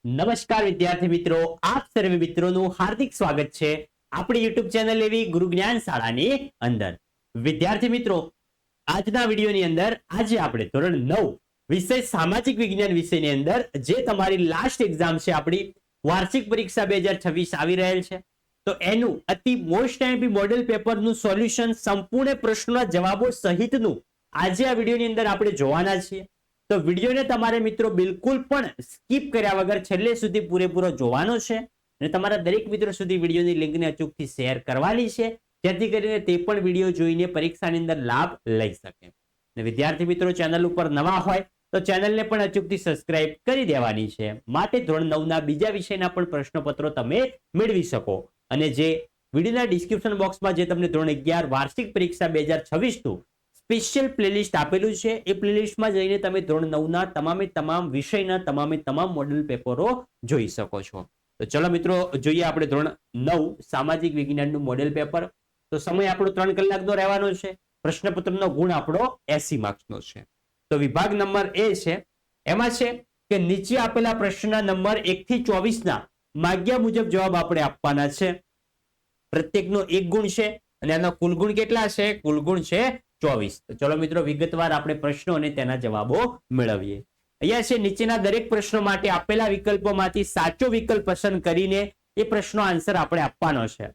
નમસ્કાર વિદ્યાર્થી મિત્રો, આપ સર્વે મિત્રોનું હાર્દિક સ્વાગત છે આપણી યુટ્યુબ ચેનલ એવી ગુરુ જ્ઞાન શાળાની અંદર. વિદ્યાર્થી મિત્રો, આજના વિડીયોની અંદર આજે આપણે ધોરણ 9 વિષય સામાજિક વિજ્ઞાન વિષયની અંદર જે તમારી લાસ્ટ એક્ઝામ છે, આપણી વાર્ષિક પરીક્ષા 2026 આવી રહેલ છે, તો એનું અતિ મોસ્ટ એમપી મોડેલ પેપરનું સોલ્યુશન, સંપૂર્ણ પ્રશ્નોના જવાબો સહિતનું આજે આ વિડીયોની અંદર આપણે જોવાના છીએ. તો વિડીયોને તમારે મિત્રો બિલકુલ પણ સ્કીપ કર્યા વગર છેલ્લે સુધી પૂરેપૂરો જોવાનો છે અને તમારા દરેક મિત્રો સુધી વિડીયોની લિંકને અચૂકથી શેર કરવાની છે, જેથી કરીને તે પણ વિડીયો જોઈને પરીક્ષાની અંદર લાભ લઈ શકે. અને વિદ્યાર્થી મિત્રો ચેનલ ઉપર નવા હોય તો ચેનલને પણ અચૂકથી સબસ્ક્રાઇબ કરી દેવાની છે, માટે ધોરણ 9 ના બીજા વિષયના પણ પ્રશ્નપત્રો તમે મેળવી શકો. અને જે વિડીયોના ડિસ્ક્રિપ્શન બોક્સમાં જે તમને ધોરણ 11 વાર્ષિક પરીક્ષા 2026 નું સ્પેશિયલ પ્લેલિસ્ટ આપેલું છે, એ પ્લેલિસ્ટમાં જઈને તમે ધોરણ 9 ના તમામ વિષયના તમામ મોડેલ પેપરો જોઈ શકો છો. તો ચલો મિત્રો જોઈએ આપણે ધોરણ 9 સામાજિક વિજ્ઞાનનું મોડેલ પેપર. તો સમય આપણો 3 કલાકનો રહેવાનો છે. પ્રશ્નપત્રનો ગુણ આપણો 80 માર્ક્સનો છે. તો વિભાગ નંબર એ છે, એમાં છે કે નીચે આપેલા પ્રશ્નના નંબર 1 થી 24 ના માગ્યા મુજબ જવાબ આપણે આપવાના છે. પ્રત્યેકનો 1 ગુણ છે અને આનો કુલ ગુણ કેટલા છે? કુલ ગુણ છે 24. તો ચલો મિત્રો વિગતવાર આપણે પ્રશ્નો અને તેના જવાબો મેળવીએ. અહીંયા છે નીચેના દરેક પ્રશ્નો માટે આપેલા વિકલ્પોમાંથી સાચો વિકલ્પ પસંદ કરીને એ પ્રશ્નો આન્સર આપણે આપવાનો છે.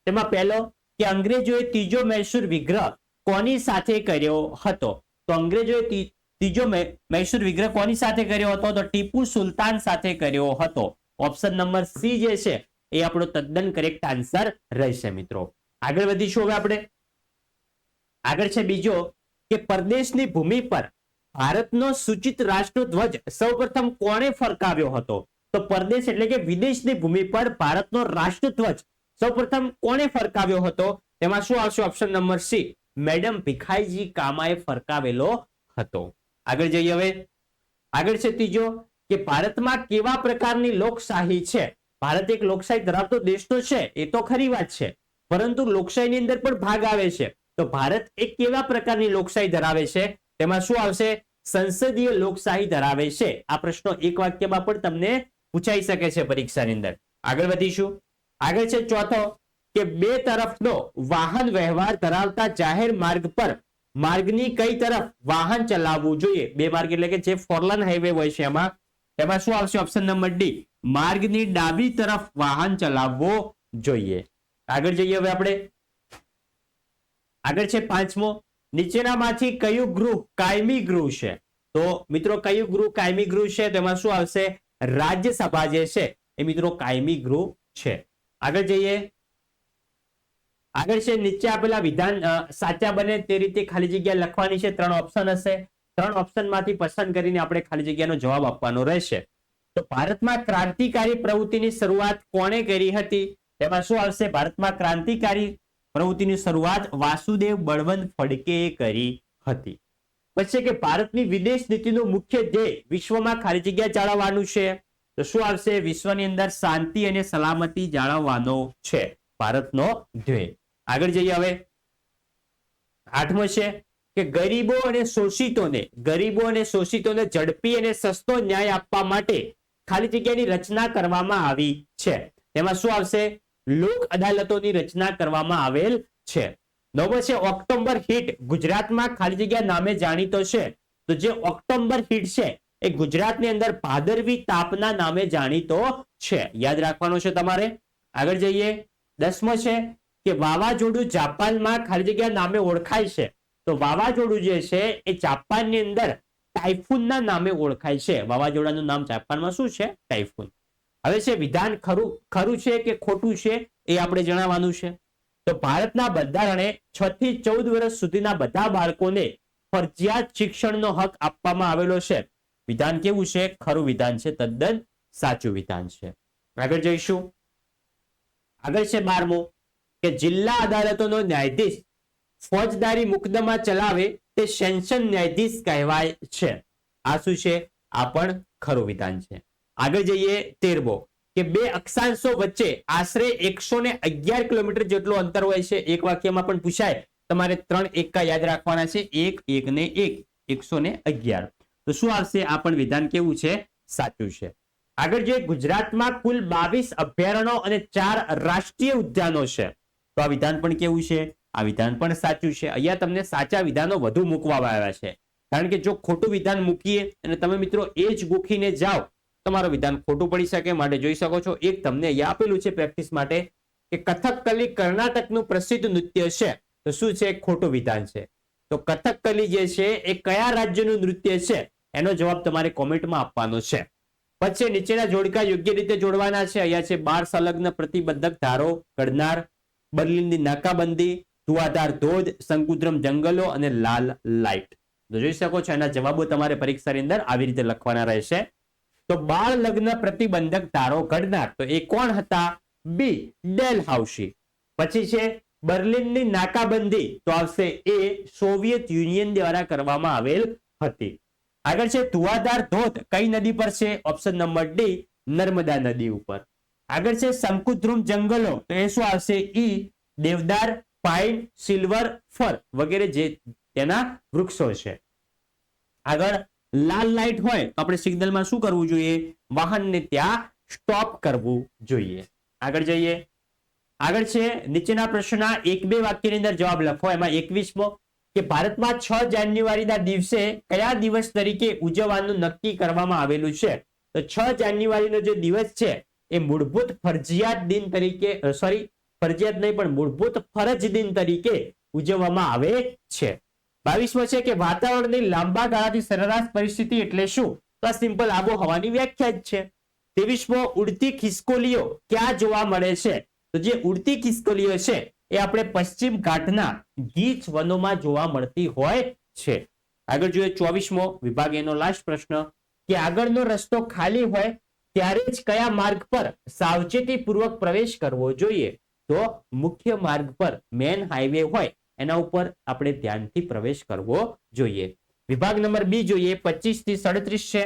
તેમાં પહેલો કે અંગ્રેજોએ ત્રીજો મૈસૂર વિગ્રહ કોની સાથે કર્યો હતો? તો અંગ્રેજોએ ત્રીજો મૈસૂર વિગ્રહ કોની સાથે કર્યો હતો? તો ટીપુ સુલતાન સાથે કર્યો હતો. ઓપ્શન નંબર સી જે છે એ આપણો તદ્દન કરેક્ટ આન્સર રહેશે. મિત્રો આગળ વધીશું. હવે આપણે આગળ છે બીજો કે પરદેશની ભૂમિ પર ભારતનો સૂચિત રાષ્ટ્રધ્વજ સૌપ્રથમ કોણે ફરકાવ્યો હતો? તો પરદેશ એટલે કે વિદેશની ભૂમિ પર ભારતનો રાષ્ટ્રધ્વજ સૌપ્રથમ કોણે ફરકાવ્યો હતો? તેમાં શું આવશે? Option number C, madam Bhikhaiji કામાએ ફરકાવેલો હતો. આગળ જઈએ. હવે આગળ છે ત્રીજો કે ભારતમાં કેવા પ્રકારની લોકશાહી છે? ભારત એક લોકશાહી ધરાવતો દેશ તો છે, એ તો ખરી વાત છે, પરંતુ લોકશાહીની અંદર પણ ભાગ આવે છે. તો ભારત એક કેવા પ્રકારની લોકશાહી ધરાવે છે? તેમાં શું આવશે? સંસદીય લોકશાહી ધરાવે છે. આ પ્રશ્નો એક વાક્યમાં પણ તમને પૂછાઈ શકે છે પરીક્ષાની અંદર. આગળ વધીશું. આગળ છે ચોથો કે બે તરફનો વાહન વ્યવહાર ધરાવતા જાહેર માર્ગ પર માર્ગની કઈ તરફ વાહન ચલાવવું જોઈએ? બે માર્ગ એટલે કે જે ફોરલાઇન હાઈવે હોય છે એમાં શું આવશે? ઓપ્શન નંબર ડી, માર્ગની ડાબી તરફ વાહન ચલાવવો જોઈએ. આગળ જઈએ. હવે આપણે આગળ છે પાંચમો, નીચેનામાંથી કયું ગૃહ કાયમી ગૃહ છે? તો મિત્રો કયું ગૃહ કાયમી ગૃહ છે? તેમાં શું આવશે? રાજ્યસભા જે છે એ મિત્રો કાયમી ગૃહ છે. આગળ જઈએ. આગળ છે નીચે આપેલા વિધાન સાચા બને તે રીતે ખાલી જગ્યા લખવાની છે. 3 ઓપ્શન હશે. 3 ઓપ્શનમાંથી પસંદ કરીને આપણે ખાલી જગ્યાનો જવાબ આપવાનો રહેશે. તો ભારતમાં ક્રાંતિકારી પ્રવૃત્તિની શરૂઆત કોણે કરી હતી? તેમાં શું આવશે? ભારતમાં ક્રાંતિકારી પ્રવૃત્તિની શરૂઆત વાસુદેવ બળવંત ફડકેએ કરી હતી. પછી કે ભારતની વિદેશ નીતિનું મુખ્ય ધ્યેય વિશ્વમાં ખાલી જગ્યા જાળવવાનું છે. તો શું આવશે? વિશ્વની અંદર શાંતિ અને સલામતી જાળવવાનો છે ભારતનો ધ્યેય. આગળ જઈએ. હવે આઠમો છે કે ગરીબો અને શોષિતોને ઝડપી અને સસ્તો ન્યાય આપવા માટે ખાલી જગ્યાની રચના કરવામાં આવી છે. તેમાં શું આવશે? લોક અદાલતોની રચના કરવામાં આવેલ છે. નવમો છે ઓક્ટોબર હિટ ગુજરાતમાં ખાલી જગ્યા નામે જાણીતો છે. તો જે ઓક્ટોબર હિટ છે એ ગુજરાતની અંદર ભાદરવી તાપના નામે જાણીતો છે. યાદ રાખવાનો છે તમારે. આગળ જઈએ. 10મો છે કે વાવાઝોડું જાપાનમાં ખાલી જગ્યા નામે ઓળખાય છે. તો વાવાઝોડું જે છે એ જાપાનની અંદર ટાઇફૂનના નામે ઓળખાય છે. વાવાઝોડાનું નામ જાપાનમાં શું છે? ટાઇફૂન. હવે છે વિધાન ખરું છે કે ખોટું છે એ આપણે જણાવવાનું છે. તો ભારતના બંધારણે 6 થી 14 વર્ષ સુધીના બધા બાળકોને ફરજિયાત શિક્ષણનો હક આપવામાં આવેલો છે. વિધાન કેવું છે? ખરું વિધાન છે, તદ્દન સાચું વિધાન છે. આગળ જઈશું. આગળ છે 12મો કે જિલ્લા અદાલતોનો ન્યાયાધીશ ફોજદારી મુકદ્દમા ચલાવે તે સેશન્સ ન્યાયાધીશ કહેવાય છે. આ શું છે? આ પણ ખરું વિધાન છે. આગળ જઈએ. 13મો કે બે અક્ષાંશો વચ્ચે આશરે 111 કિલોમીટર જેટલું અંતર હોય છે. એક વાક્યમાં પણ પૂછાય. તમારે 3 એકા યાદ રાખવાના છે. 1 1 ને 1 111. તો શું આવશે? આ પણ વિધાન કેવું છે? સાચું છે. આગળ જોઈએ, ગુજરાતમાં કુલ 22 અભયારણ્યો અને 4 રાષ્ટ્રીય ઉદ્યાનો છે. તો આ વિધાન પણ કેવું છે? આ વિધાન પણ સાચું છે. અહીંયા તમને સાચા વિધાનો વધુ મૂકવામાં આવ્યા છે, કારણ કે જો ખોટું વિધાન મૂકીએ અને તમે મિત્રો એ જ ગોખીને જાઓ, તમારું વિધાન ખોટું પડી શકે. માટે જોઈ શકો છો, એક તમને અહીંયા આપેલું છે પ્રેક્ટિસ માટે કે કથકલી કર્ણાટકનું પ્રસિદ્ધ નૃત્ય છે. તો શું છે? ખોટું વિધાન છે. તો કથકલી જે છે એ કયા રાજ્યનું નૃત્ય છે, એનો જવાબ તમારે કોમેન્ટમાં આપવાનો છે. પછી નીચેના જોડકા યોગ્ય રીતે જોડવાના છે. અહીંયા છે 12 સંલગ્ન પ્રતિબંધક ધારો ઘડનાર, બર્લિનની નાકાબંધી, ધુઆધાર ધોધ, શંકુદ્રમ જંગલો અને લાલ લાઇટ. તો જોઈ શકો છો, એના જવાબો તમારે પરીક્ષાની અંદર આવી રીતે લખવાના રહેશે. તો બાળ લગ્ન પ્રતિબંધક ધારો ઘડનાર, તો એ કોણ હતા? બી ડેલહાઉસી. પછી છે બર્લિનની નાકાબંધી, તો આવશે એ સોવિયત યુનિયન દ્વારા કરવામાં આવેલ હતી. આગળ છે ધુઆધાર ધોધ કઈ નદી પર છે? ઓપ્શન નંબર ડી નર્મદા નદી ઉપર. આગળ છે શંકુદ્રુમ જંગલો, તો એ શું આવશે? ઈ દેવદાર, પાઇન, સિલ્વર ફર વગેરે જે તેના વૃક્ષો છે. આગળ લાલ લાઇટ હોય તો આપણે સિગ્નલમાં શું કરવું જોઈએ? વાહનને ત્યાં સ્ટોપ કરવું જોઈએ. આગળ જઈએ. આગળ છે નીચેના પ્રશ્નના 1-2 વાક્યની અંદર જવાબ લખો. એમાં 21મો કે ભારતમાં 6 જાન્યુઆરીના દિવસે કયા દિવસ તરીકે ઉજવવાનું નક્કી કરવામાં આવેલું છે? તો 6 જાન્યુઆરીનો જે દિવસ છે એ મૂળભૂત ફરજિયાત દિન તરીકે, ફરજિયાત નહીં પણ મૂળભૂત ફરજ દિન તરીકે ઉજવવામાં આવે છે. 22મો છે કે વાતાવરણની લાંબા ગાળાથી સરેરાશ પરિસ્થિતિ એટલે શું? તો આ સિમ્પલ આબોહવાની વ્યાખ્યા જ છે. 23મો ઉડતી ખિસકોલીઓ ક્યાં જોવા મળે છે? તો જે ઉડતી ખિસકોલીઓ છે એ આપણે પશ્ચિમ ઘાટના ગીચ વનોમાં જોવા મળતી હોય છે. આગળ જોઈએ 24મો વિભાગ એનો લાસ્ટ પ્રશ્ન કે આગળનો રસ્તો ખાલી હોય ત્યારે જ કયા માર્ગ પર સાવચેતીપૂર્વક પ્રવેશ કરવો જોઈએ? તો મુખ્ય માર્ગ પર, મેન હાઈવે હોય એના ઉપર આપણે ધ્યાનથી પ્રવેશ કરવો જોઈએ. વિભાગ નંબર બી જોઈએ, 25 થી 37 છે.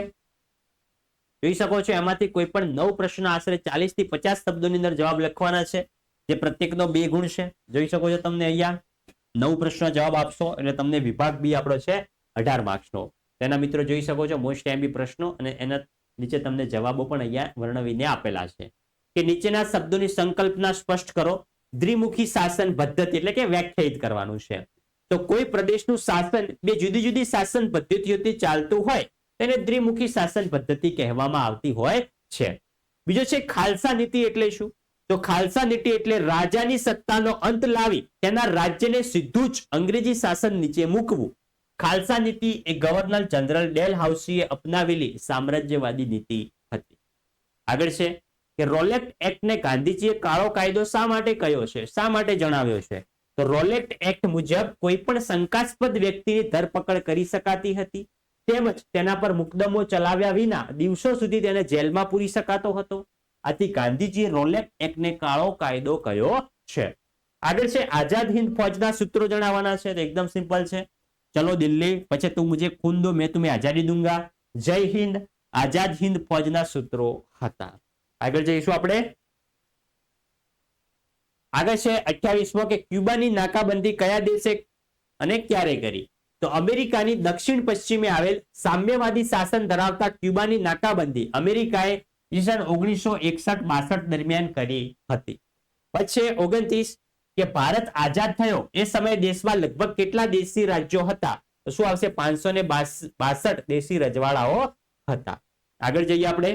જોઈ શકો છો, એમાંથી કોઈ પણ 9 પ્રશ્ન આશરે 40 થી 50 શબ્દોની અંદર જવાબ લખવાના છે, જે પ્રત્યેકનો 2 ગુણ છે. જોઈ શકો છો, તમને અહીંયા 9 પ્રશ્ન જવાબ આપશો એટલે તમને વિભાગ બી આપણો છે 18 માર્ક્સનો. તેના મિત્રો જોઈ શકો છો મોસ્ટ એમબી પ્રશ્નો, અને એના નીચે તમને જવાબો પણ અહીંયા વર્ણવીને આપેલા છે. કે નીચેના શબ્દોની સંકલ્પના સ્પષ્ટ કરો. દ્વિમુખી શાસન પદ્ધતિ એટલે કે વ્યાખ્યાયિત કરવાનું છે. તો કોઈ પ્રદેશનું શાસન 2 જુદી જુદી શાસન પદ્ધતિઓથી ચાલતું હોય તેને દ્વિમુખી શાસન પદ્ધતિ કહેવામાં આવતી હોય છે. બીજો છે ખાલસા નીતિ એટલે શું? તો ખાલસા નીતિ એટલે રાજાની સત્તાનો અંત લાવી તેના રાજ્યને સીધું જ અંગ્રેજી શાસન નીચે મૂકવું. ખાલસા નીતિ એ ગવર્નર જનરલ ડેલહાઉસીએ અપનાવેલી સામ્રાજ્યવાદી નીતિ હતી. આગળ છે કે રોલેટ એક્ટને ગાંધીજીએ કાળો કાયદો શા માટે કહ્યો છે? શા માટે જણાવ્યો છે? તો રોલેટ એક્ટ મુજબ કોઈ પણ શંકાસ્પદ વ્યક્તિની ધરપકડ કરી શકાતી હતી, તેમજ તેના પર મુકદ્દમો ચલાવ્યા વિના દિવસો સુધી તેને જેલમાં પૂરી શકાતો હતો. આથી ગાંધીજીએ રોલેટ એક્ટને કાળો કાયદો કહ્યો છે. આગળ છે આઝાદ હિન્દ ફૌજના સૂત્રો જણાવવાના છે. એકદમ સિમ્પલ છે. ચલો દિલ્હી, પછી તું મુझे खून दो मैं तुम्हें आजादी दूंगा, જય હિન્દ, આઝાદ હિન્દ ફૌજના સૂત્રો હતા. આગળ જઈશું આપણે. આગળ છે 28મો કે ક્યુબાની નાકાબંધી કયા દેશે અને ક્યારે કરી? તો અમેરિકાની દક્ષિણ પશ્ચિમે આવેલ સામ્યવાદી શાસન ધરાવતા ક્યુબાની નાકાબંધી અમેરિકાએ ઈસન 1961-62 દરમિયાન કરી હતી. પછી 29 કે ભારત આઝાદ થયો એ સમયે દેશમાં લગભગ કેટલા દેશી રાજ્યો હતા? તો શું આવશે? 562 દેશી રજવાડાઓ હતા. આગળ જઈએ આપણે.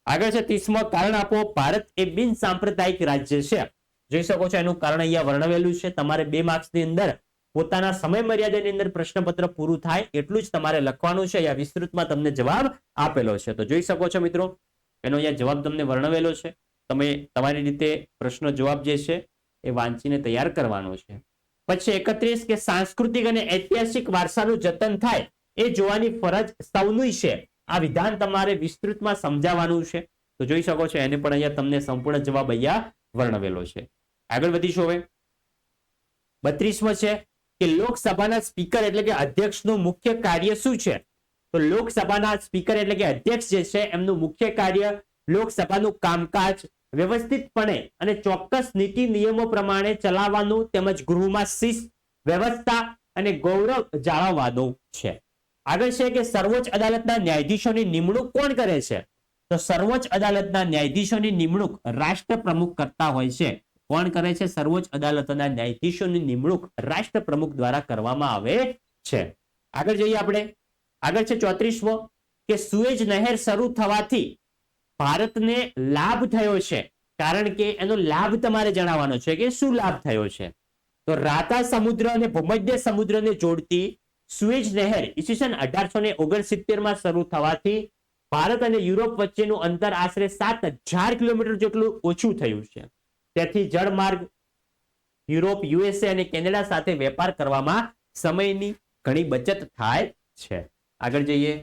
આગળ છે 30મો કારણ આપો. ભારત એ બિન સાંપ્રદાયિક રાજ્ય છે. જોઈ શકો છો, એનું કારણ અહીંયા વર્ણવેલું છે. તમારે 2 માર્ક્સની અંદર પોતાના સમય મર્યાદાની અંદર પ્રશ્નપત્ર પૂરું થાય એટલું જ તમારે લખવાનું છે. અહીંયા વિસ્તૃતમાં તમને જવાબ આપેલો છે. તો જોઈ શકો છો મિત્રો, એનો અહીંયા જવાબ તમને વર્ણવેલો છે. તમે તમારી રીતે પ્રશ્નો જવાબ જે છે એ વાંચીને તૈયાર કરવાનો છે. પછી 31 કે સાંસ્કૃતિક અને ઐતિહાસિક વારસાનું જતન થાય એ જોવાની ફરજ સૌની છે. આ વિધાન તમારે વિસ્તૃતમાં સમજાવવાનું છે. તો જોઈ શકો છો, એને પણ અહીંયા તમને સંપૂર્ણ જવાબ અહીંયા વર્ણવેલો છે. આગળ વધીશું હવે. 32મો છે કે લોકસભાના સ્પીકર એટલે કે અધ્યક્ષનું મુખ્ય કાર્ય શું છે? તો લોકસભાના સ્પીકર એટલે કે અધ્યક્ષ જે છે એમનું મુખ્ય કાર્ય લોકસભાનું કામકાજ વ્યવસ્થિતપણે અને ચોક્કસ નીતિ નિયમો પ્રમાણે ચલાવવાનું, તેમજ ગૃહમાં શિસ્ત, વ્યવસ્થા અને ગૌરવ જાળવવાનું છે. આગળ છે કે સર્વોચ્ચ અદાલતના ન્યાયાધીશોની નિમણૂક કોણ કરે છે? તો સર્વોચ્ચ અદાલતના ન્યાયાધીશોની નિમણૂક રાષ્ટ્ર પ્રમુખ કરતા હોય છે. કોણ કરે છે? સર્વોચ્ચ અદાલતના ન્યાયાધીશોની નિમણૂક રાષ્ટ્ર પ્રમુખ દ્વારા કરવામાં આવે છે. આગળ જઈએ આપણે. આગળ છે 34મો કે સુએજ નહેર શરૂ થવાથી ભારતને લાભ થયો છે. કારણ કે એનો લાભ તમારે જણાવવાનો છે કે શું લાભ થયો છે. તો રાતા સમુદ્ર અને ભૂમધ્ય સમુદ્રને જોડતી સુએજ નહેર ઈસવીસન 1869માં શરૂ થવાથી ભારત અને યુરોપ વચ્ચેનું અંતર આશરે 7000 કિલોમીટર જેટલું ઓછું થયું છે. તેથી જળમાર્ગ યુરોપ, યુએસએ અને કેનેડા સાથે વેપાર કરવામાં સમયની ઘણી બચત થાય છે. આગળ જઈએ.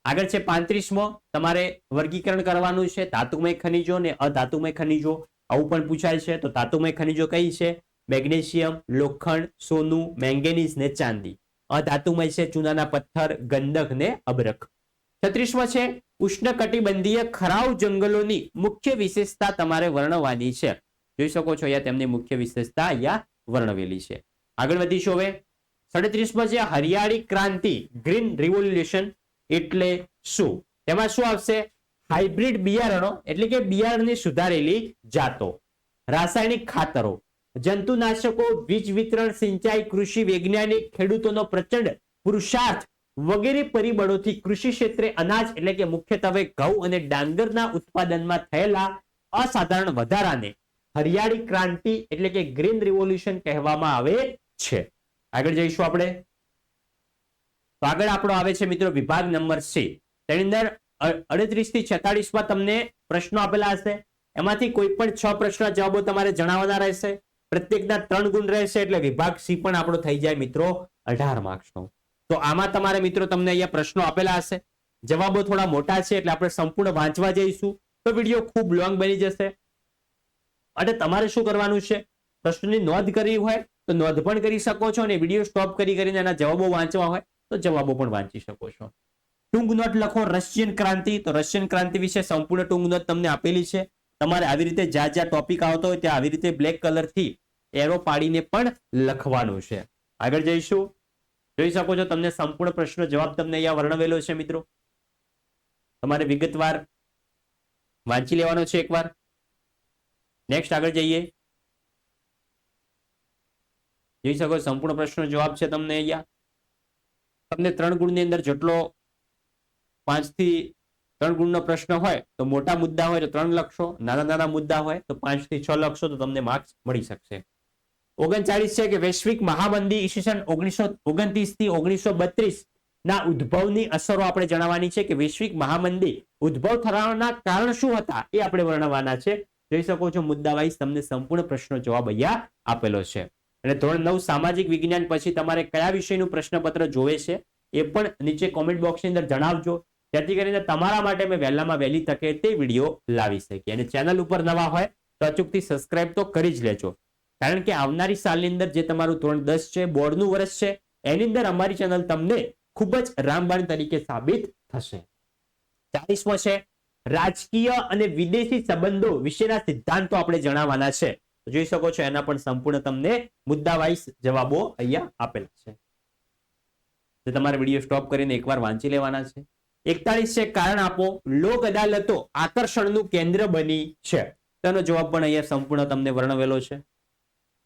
આગળ છે 35મો. તમારે વર્ગીકરણ કરવાનું છે ધાતુમય ખનિજો અને અધાતુમય ખનિજો. આવું પણ પૂછાય છે. તો ધાતુમય ખનિજો કઈ છે? મેગ્નેશિયમ, લોખંડ, સોનું, મેંગેનીઝ ને ચાંદી. અધાતુમય છે ચૂનાના પથ્થર, ગંધક ને અબરખ. 36મો છે ઉષ્ણકટિબંધીય ખરાઉ જંગલોની મુખ્ય વિશેષતા તમારે વર્ણવવાની છે. જોઈ શકો છો અહીંયા તેમની મુખ્ય વિશેષતા અહીંયા વર્ણવેલી છે. આગળ વધીશું હવે. 37મો છે હરિયાળી ક્રાંતિ, ગ્રીન રિવોલ્યુશન એટલે શું? તેમાં શું આવશે? હાઇબ્રિડ બિયારણો એટલે કે બિયારણની સુધારેલી જાતો, રાસાયણિક ખાતરો, જંતુનાશકો, વીજ વિતરણ, સિંચાઈ, કૃષિ વૈજ્ઞાનિક, ખેડૂતોનો પ્રચંડ પુરુષાર્થ વગેરે પરિબળોથી કૃષિ ક્ષેત્રે અનાજ એટલે કે મુખ્યત્વે ઘઉં અને ડાંગરના ઉત્પાદનમાં થયેલા અસાધારણ વધારાને હરિયાળી ક્રાંતિ એટલે કે ગ્રીન રિવોલ્યુશન કહેવામાં આવે છે. આગળ જઈશું આપણે. તો આગળ આપણો આવે છે મિત્રો વિભાગ નંબર C. તેની અંદર 38 થી 46માં તમને પ્રશ્નો આપેલા હશે. એમાંથી કોઈ પણ 6 પ્રશ્નના જવાબો તમારે જણાવવાના રહેશે. પ્રત્યેકના 3 ગુણ રહેશે એટલે વિભાગ C પણ આપણો થઈ જાય મિત્રો 18 માર્ક્સનો. તો આમાં તમારે મિત્રો તમને અહીંયા પ્રશ્નો આપેલા હશે. જવાબો થોડા મોટા છે એટલે આપણે સંપૂર્ણ વાંચવા જઈશું તો વિડીયો ખૂબ લોંગ બની જશે. અને તમારે શું કરવાનું છે? પ્રશ્નની નોંધ કરવી હોય તો નોંધ પણ કરી શકો છો અને વિડીયો સ્ટોપ કરીને એના જવાબો વાંચવા હોય તો જવાબો પણ વાંચી શકો છો. ટૂંક નોટ લખો રશિયન ક્રાંતિ. તો રશિયન ક્રાંતિ વિશે સંપૂર્ણ ટૂંક નોટ તમને આપેલી છે. તમારે આવી રીતે જ્યાં જ્યાં ટોપિક આવતો હોય ત્યાં આવી રીતે બ્લેક કલરથી એરો પાડીને પણ લખવાનું છે. આગળ જઈશું. જોઈ શકો છો તમને સંપૂર્ણ પ્રશ્નનો જવાબ તમને અહીંયા વર્ણવેલો છે મિત્રો. તમારે વિગતવાર વાંચી લેવાનો છે એકવાર. નેક્સ્ટ આગળ જઈએ. જોઈ શકો સંપૂર્ણ પ્રશ્નનો જવાબ છે તમને અહીંયા. તમને 3 ગુણની અંદર જેટલો 5 થી 3 ગુણનો પ્રશ્ન હોય તો મોટા મુદ્દા હોય તો 3 લખશો, નાના નાના મુદ્દા હોય તો 5 થી 6 લખશો તો તમને માર્ક્સ મળી શકશે. 39 છે કે વૈશ્વિક મહામંદી ઈસવીસન 1929 થી 1932 ના ઉદ્ભવની અસરો આપણે જણાવવાની છે કે વૈશ્વિક મહામંદી ઉદ્ભવ થવાના કારણ શું હતા એ આપણે વર્ણવવાના છે. જોઈ શકો છો મુદ્દા વાઇઝ તમને સંપૂર્ણ પ્રશ્નનો જવાબ અહીંયા આપેલો છે. અને ધોરણ 9 સામાજિક વિજ્ઞાન પછી તમારે કયા વિષયનું પ્રશ્નપત્ર જોવે છે એ પણ નીચે કોમેન્ટ બોક્સની અંદર જણાવજો, જેથી કરીને તમારા માટે મેં વહેલામાં વહેલી તકે તે વિડીયો લાવી શકીએ. અને ચેનલ ઉપર નવા હોય તો અચૂકથી સબસ્ક્રાઇબ તો કરી જ લેજો, કારણ કે આવનારી સાલની અંદર જે તમારું ધોરણ 10 છે, બોર્ડનું વર્ષ છે, એની અંદર અમારી ચેનલ તમને ખૂબ જ રામબાણ તરીકે સાબિત થશે. 40મો છે રાજકીય અને વિદેશી સંબંધો વિશેના સિદ્ધાંતો આપણે જણાવવાના છે. જોઈ શકો છો એના પણ સંપૂર્ણ તમને મુદ્દા વાઇઝ જવાબો અહીંયા આપેલા છે, જે તમારે વિડીયો સ્ટોપ કરીને એકવાર વાંચી લેવાના છે. 41 છે કારણ આપો. લોક અદાલતો આકર્ષણનું કેન્દ્ર બની છે. તેનો જવાબ પણ અહીંયા સંપૂર્ણ તમને વર્ણવેલો છે.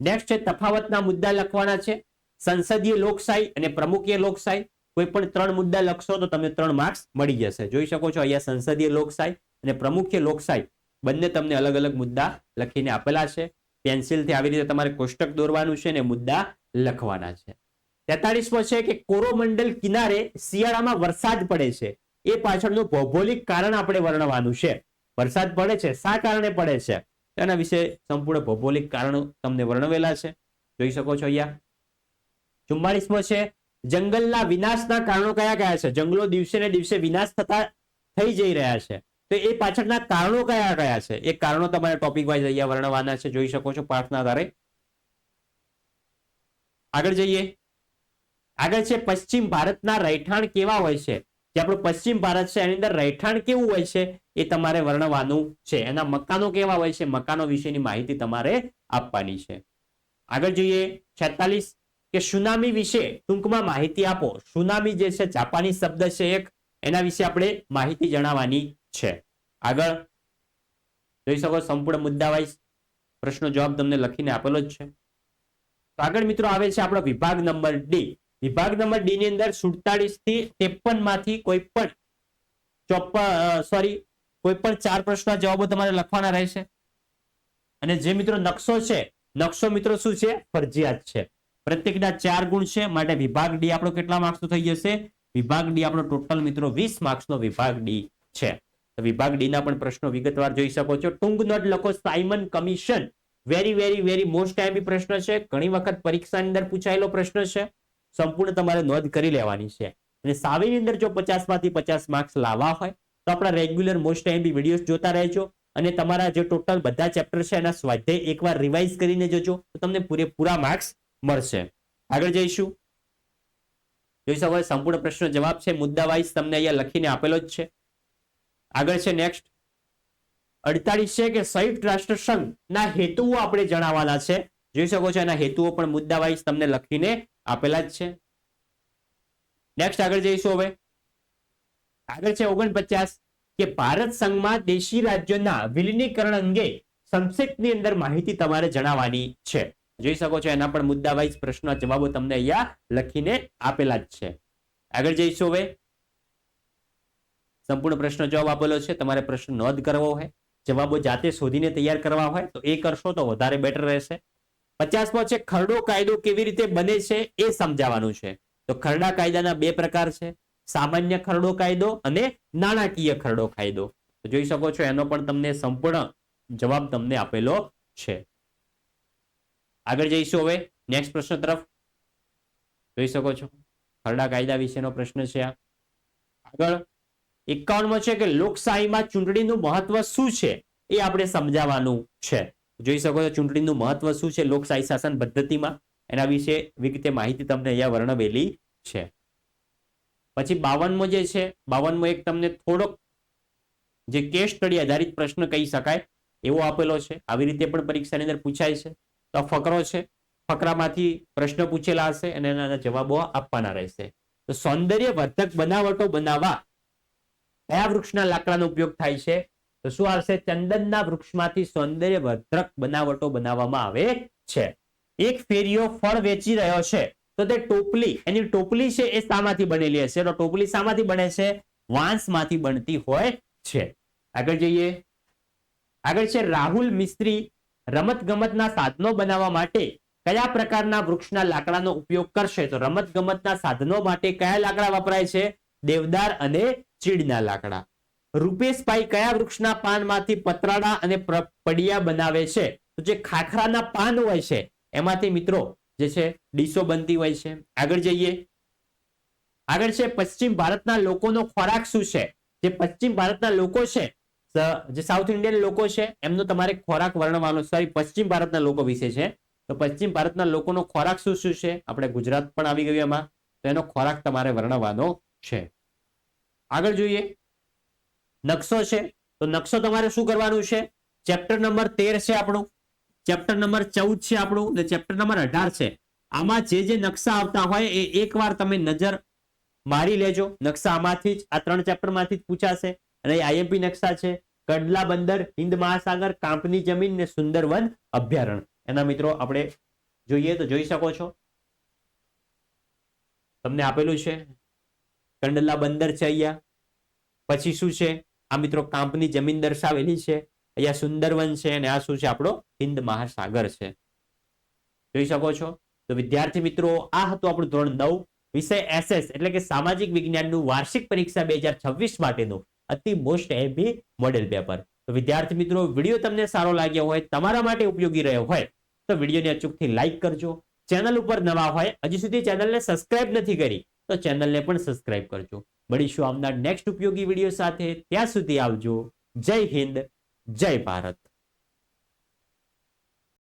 નેક્સ્ટ છે તફાવતના મુદ્દા લખવાના છે. સંસદીય લોકશાહી અને પ્રમુખીય લોકશાહી. કોઈ પણ 3 મુદ્દા લખશો તો તમને 3 માર્ક્સ મળી જશે. જોઈ શકો છો અહીંયા સંસદીય લોકશાહી અને પ્રમુખીય લોકશાહી બંને તમને અલગ અલગ મુદ્દા લખીને આપેલા છે. પેન્સિલથી આવી રીતે તમારે કોષ્ટક દોરવાનું છે અને મુદ્દા લખવાના છે. 43મો છે કે કોરોમંડલ કિનારે શિયાળામાં વરસાદ પડે છે એ પાછળનું ભૌગોલિક કારણ આપણે વર્ણવવાનું છે. વરસાદ પડે છે, શા કારણે પડે છે તેના વિશે સંપૂર્ણ ભૌગોલિક કારણો તમને વર્ણવેલા છે. જોઈ શકો છો અહીંયા. 44મો છે જંગલના વિનાશના કારણો કયા કયા છે? જંગલો દિવસે ને દિવસે વિનાશ થતા થઈ જઈ રહ્યા છે તો એ પાછળના કારણો કયા કયા છે એ કારણો તમારે ટોપિક વાઇઝ અહીંયા વર્ણવવાના છે. જોઈ શકો છો પાઠના આધારે. આગળ જઈએ. આગળ છે પશ્ચિમ ભારતના રહેઠાણ કેવા હોય છે. જે આપણું પશ્ચિમ ભારત છે એની અંદર રહેઠાણ કેવું હોય છે એ તમારે વર્ણવવાનું છે. એના મકાનો કેવા હોય છે, મકાનો વિશેની માહિતી તમારે આપવાની છે. આગળ જોઈએ 46 કે સુનામી વિશે ટૂંકમાં માહિતી આપો. સુનામી જે છે જાપાની શબ્દ છે એક, એના વિશે આપણે માહિતી જણાવવાની છે. આગળ જોઈ શકો સંપૂર્ણ મુદ્દા વાઇઝ પ્રશ્નો જવાબ તમને લખીને આપેલો જ છે. તો આગળ મિત્રો આવે છે આપણો વિભાગ નંબર ડી. વિભાગ નંબર ડી ની અંદર 47 થી 53 માંથી કોઈ પણ 4 પ્રશ્નના જવાબો તમારે લખવાના રહેશે. અને જે મિત્રો નકશો છે, નકશો મિત્રો શું છે? ફરજિયાત છે. પ્રત્યેકના 4 ગુણ છે, માટે વિભાગ ડી આપણો કેટલા માર્ક્સનો થઈ જશે? વિભાગ ડી આપણો ટોટલ મિત્રો 20 માર્ક્સનો વિભાગ ડી છે. તો વિભાગ ડી ના પણ પ્રશ્નો વિગતવાર જોઈ શકો છો. ટૂંક નોટ લખો Simon commission. Very very very most ટાઈમી પ્રશ્ન છે. ઘણી વખત પરીક્ષાની અંદર પૂછાયેલો પ્રશ્ન છે. સંપૂર્ણ તમારે નોંધ કરી લેવાની છે. અને સાવીની અંદર જો 50 માંથી 50 માર્ક્સ લાવવા હોય તો આપણા રેગ્યુલર મોસ્ટ ટાઈમી વિડીયોઝ જોતા રહેજો. અને તમારા જે ટોટલ બધા ચેપ્ટર છે એના સ્વાધ્યાય એકવાર રિવાઇઝ કરીને જોજો તો તમને પૂરેપૂરા માર્ક્સ મળશે. આગળ જઈશું. જોઈ શકો સંપૂર્ણ પ્રશ્ન જવાબ છે મુદ્દા વાઇઝ તમને અહીંયા લખીને આપેલો જ છે. આગળ છે નેક્સ્ટ 48 છે કે સંયુક્ત રાષ્ટ્ર સંઘના હેતુઓ આપણે જણાવવાના છે. જોઈ શકો છો એના હેતુઓ પણ મુદ્દા વાઇઝ તમને લખીને આપેલા જ છે. નેક્સ્ટ આગળ જઈશું. હવે આગળ છે 49 કે ભારત સંઘમાં દેશી રાજ્યોના વિલીનીકરણ અંગે સંક્ષિપ્તની અંદર માહિતી તમારે જણાવવાની છે. જોઈ શકો છો એના પણ મુદ્દા વાઇઝ પ્રશ્નના જવાબો તમને અહીંયા લખીને આપેલા જ છે. આગળ જઈશું. હવે સંપૂર્ણ પ્રશ્ન જવાબ આપેલો છે. તમારે પ્રશ્ન નોંધ કરવો હોય, જવાબો જાતે શોધીને તૈયાર કરવા હોય તો એ કરશો તો વધારે બેટર રહેશે. 50મો છે ખરડો કાયદો કેવી રીતે બને છે એ સમજાવવાનું છે. તો ખરડા કાયદાના 2 પ્રકાર છે, સામાન્ય ખરડો કાયદો અને નાણાકીય ખરડો કાયદો. તો જોઈ શકો છો એનો પણ તમને સંપૂર્ણ જવાબ તમને આપેલો છે. આગળ જઈશું. હવે નેક્સ્ટ પ્રશ્ન તરફ. જોઈ શકો છો ખરડા કાયદા વિશેનો પ્રશ્ન છે આ. આગળ 51મો છે કે લોકશાહીમાં ચૂંટણીનું મહત્વ શું છે એ આપણે સમજાવવાનું છે. જોઈ શકો છો ચૂંટણીનું મહત્વ શું છે લોકશાહી શાસન પદ્ધતિમાં, એના વિશે વિગતે માહિતી તમને અહીંયા વર્ણવેલી છે. પછી 52મો જે છે, 52મો એક તમને થોડોક જે કેસ સ્ટડી આધારિત પ્રશ્ન કહી શકાય એવો આપેલો છે. આવી રીતે પણ પરીક્ષાની અંદર પૂછાય છે. તો ફકરો છે, ફકરામાંથી પ્રશ્ન પૂછેલા હશે અને એના જવાબો આપવાના રહેશે. તો સૌંદર્યવર્ધક બનાવટો બનાવવા કયા વૃક્ષના લાકડાનો ઉપયોગ થાય છે? તો શું આવશે? ચંદનના વૃક્ષમાંથી સૌંદર્યવર્ધક બનાવટો બનાવવામાં આવે છે. એક ફેરિયો ફળ વેચી રહ્યો છે તો તે ટોપલી, એની ટોપલી છે એ શામાંથી બનેલી હશે? તો ટોપલી શામાંથી બને છે? વાંસમાંથી બનતી હોય છે. આગળ જઈએ. આગળ છે રાહુલ મિસ્ત્રી રમતગમતના સાધનો બનાવવા માટે કયા પ્રકારના વૃક્ષના લાકડાનો ઉપયોગ કરશે? તો રમતગમતના સાધનો માટે કયા લાકડા વપરાય છે? દેવદાર અને ચીડના લાકડા. રૂપેશભાઈ કયા વૃક્ષના પાનમાંથી પતરાડા અને પડિયા બનાવે છે? તો જે ખાખરાના પાન હોય છે એમાંથી મિત્રો જે છે ડીશો બનતી હોય છે. આગળ જઈએ. આગળ છે પશ્ચિમ ભારતના લોકોનો ખોરાક શું છે? જે પશ્ચિમ ભારતના લોકો છે, જે સાઉથ ઇન્ડિયન લોકો છે એમનો તમારે ખોરાક વર્ણવાનો. પશ્ચિમ ભારતના લોકો વિશે છે. તો પશ્ચિમ ભારતના લોકોનો ખોરાક શું શું છે? આપણે ગુજરાત પણ આવી ગયું એમાં, તો એનો ખોરાક તમારે વર્ણવાનો છે. આગળ જોઈએ. નકશો છે, તો નકશો તમારે શું કરવાનું છે? ચેપ્ટર નંબર 13 છે આપણું, ચેપ્ટર નંબર 14 છે આપણું, અને ચેપ્ટર નંબર 18 છે. આમાં જે નકશા આવતા હોય એ એકવાર તમે નજર મારી લેજો. નકશા આમાંથી જ, આ 3 ચેપ્ટરમાંથી જ પૂછાશે. અને આઈએમપી નકશા છે કંડલા બંદર, હિન્દ મહાસાગર, કાંપની જમીન ને સુંદરવન અભયારણ્ય. એના મિત્રો આપણે જોઈએ તો જોઈ શકો છો તમને આપેલું છે કંડલા બંદર છે અહીંયા. પછી શું છે? આ મિત્રો કાંપની જમીન દર્શાવેલી છે. અહીંયા સુંદરવન છે અને આ શું છે? આપણો હિન્દ મહાસાગર છે. જોઈ શકો છો. તો વિદ્યાર્થી મિત્રો આ હતું આપણું ધોરણ 9 વિષય SS એટલે કે સામાજિક વિજ્ઞાનનું વાર્ષિક પરીક્ષા 2026 માટેનું અતિ મોસ્ટ એમ્પી મોડેલ પેપર. તો વિદ્યાર્થી મિત્રો વિડીયો તમને સારો લાગ્યો હોય, તમારા માટે ઉપયોગી રહ્યો હોય તો વિડીયોને અચૂકથી લાઈક કરજો. ચેનલ ઉપર નવા હોય, હજી સુધી ચેનલને સબસ્ક્રાઇબ નથી કરી તો ચેનલને પણ સબસ્ક્રાઇબ કરજો. મળીશું આવનાર નેક્સ્ટ ઉપયોગી વિડીયો સાથે. ત્યાં સુધી આવજો. જય હિન્દ, જય ભારત.